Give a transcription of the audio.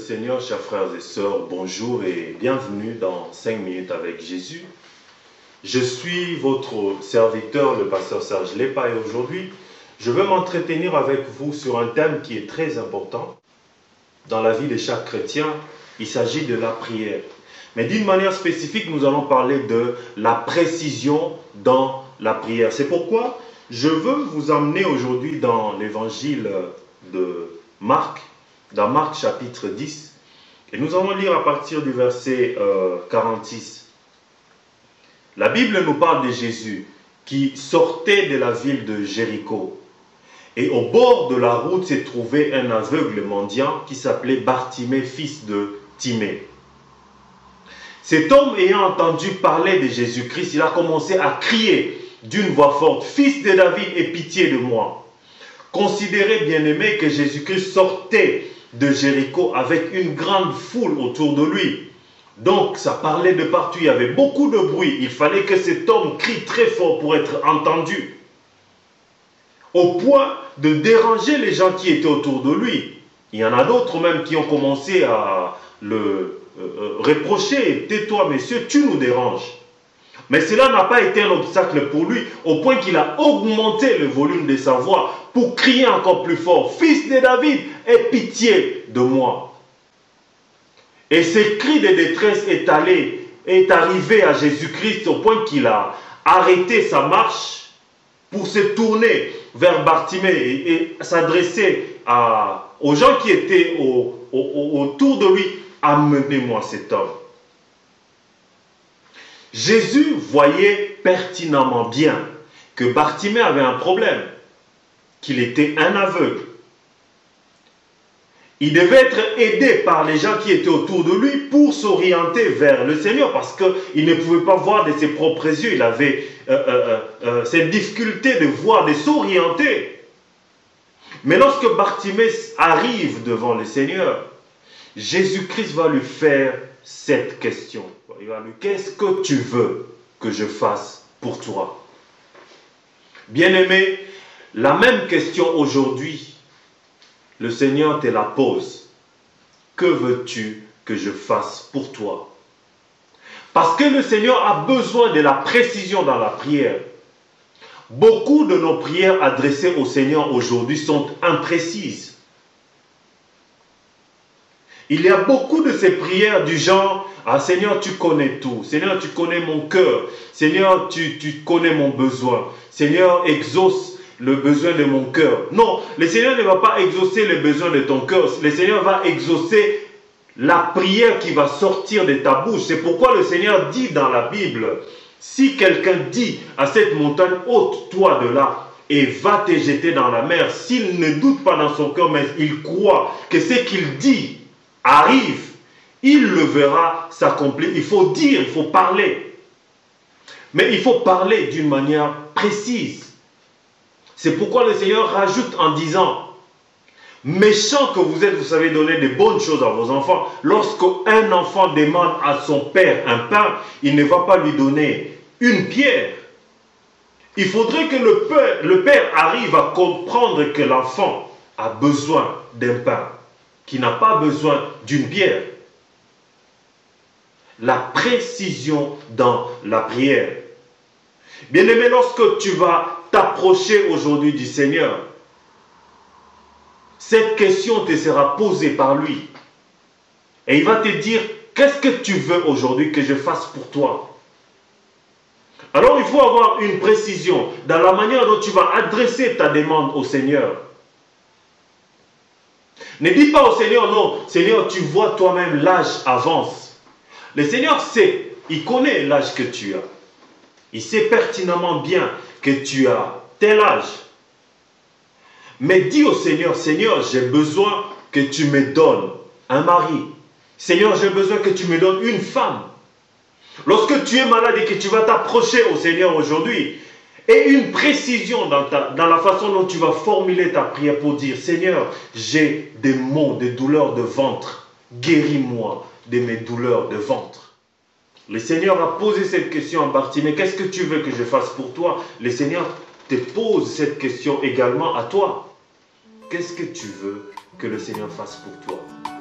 Seigneur, chers frères et sœurs, bonjour et bienvenue dans 5 minutes avec Jésus. Je suis votre serviteur, le pasteur Serge Lepa, et aujourd'hui, je veux m'entretenir avec vous sur un thème qui est très important dans la vie de chaque chrétien. Il s'agit de la prière. Mais d'une manière spécifique, nous allons parler de la précision dans la prière. C'est pourquoi je veux vous emmener aujourd'hui dans l'évangile de Marc, dans Marc chapitre 10, et nous allons lire à partir du verset 46. La Bible nous parle de Jésus qui sortait de la ville de Jéricho. Et au bord de la route s'est trouvé un aveugle mendiant qui s'appelait Bartimée, fils de Timée. Cet homme ayant entendu parler de Jésus-Christ, il a commencé à crier d'une voix forte, « Fils de David, aie pitié de moi !» Considérez, bien-aimés, que Jésus-Christ sortait de Jéricho avec une grande foule autour de lui. Donc, ça parlait de partout, il y avait beaucoup de bruit. Il fallait que cet homme crie très fort pour être entendu. Au point de déranger les gens qui étaient autour de lui. Il y en a d'autres même qui ont commencé à le reprocher. « Tais-toi, monsieur, tu nous déranges. » Mais cela n'a pas été un obstacle pour lui, au point qu'il a augmenté le volume de sa voix pour crier encore plus fort, « Fils de David, aie pitié de moi !» Et ce cri de détresse est arrivé à Jésus-Christ au point qu'il a arrêté sa marche pour se tourner vers Bartimée et s'adresser aux gens qui étaient autour de lui, « Amenez-moi cet homme. » Jésus voyait pertinemment bien que Bartimée avait un problème, qu'il était un aveugle. Il devait être aidé par les gens qui étaient autour de lui pour s'orienter vers le Seigneur parce qu'il ne pouvait pas voir de ses propres yeux. Il avait cette difficulté de voir, de s'orienter. Mais lorsque Bartimée arrive devant le Seigneur, Jésus-Christ va lui faire cette question. Il va lui dire, qu'est-ce que tu veux que je fasse pour toi? Bien-aimé, la même question aujourd'hui, le Seigneur te la pose. Que veux-tu que je fasse pour toi? Parce que le Seigneur a besoin de la précision dans la prière. Beaucoup de nos prières adressées au Seigneur aujourd'hui sont imprécises. Il y a beaucoup de ces prières du genre, « Ah Seigneur, tu connais tout. Seigneur, tu connais mon cœur. Seigneur, tu connais mon besoin. Seigneur, exauce le besoin de mon cœur. » Non, le Seigneur ne va pas exaucer le besoin de ton cœur. Le Seigneur va exaucer la prière qui va sortir de ta bouche. C'est pourquoi le Seigneur dit dans la Bible, si quelqu'un dit à cette montagne, « ôte-toi de là » et va te jeter dans la mer, s'il ne doute pas dans son cœur, mais il croit que ce qu'il dit arrive, il le verra s'accomplir. Il faut dire, il faut parler. Mais il faut parler d'une manière précise. C'est pourquoi le Seigneur rajoute en disant, méchant que vous êtes, vous savez donner de bonnes choses à vos enfants. Lorsqu'un enfant demande à son père un pain, il ne va pas lui donner une pierre. Il faudrait que le père arrive à comprendre que l'enfant a besoin d'un pain, qui n'a pas besoin d'une pierre. La précision dans la prière. Bien-aimé, lorsque tu vas t'approcher aujourd'hui du Seigneur, cette question te sera posée par lui. Et il va te dire, qu'est-ce que tu veux aujourd'hui que je fasse pour toi? Alors il faut avoir une précision dans la manière dont tu vas adresser ta demande au Seigneur. Ne dis pas au Seigneur, non, Seigneur, tu vois toi-même, l'âge avance. Le Seigneur sait, il connaît l'âge que tu as. Il sait pertinemment bien que tu as tel âge. Mais dis au Seigneur, Seigneur, j'ai besoin que tu me donnes un mari. Seigneur, j'ai besoin que tu me donnes une femme. Lorsque tu es malade et que tu vas t'approcher au Seigneur aujourd'hui, et une précision dans la façon dont tu vas formuler ta prière pour dire, Seigneur, j'ai des maux, des douleurs de ventre. Guéris-moi de mes douleurs de ventre. Le Seigneur a posé cette question à Bartimée, qu'est-ce que tu veux que je fasse pour toi? Le Seigneur te pose cette question également à toi. Qu'est-ce que tu veux que le Seigneur fasse pour toi?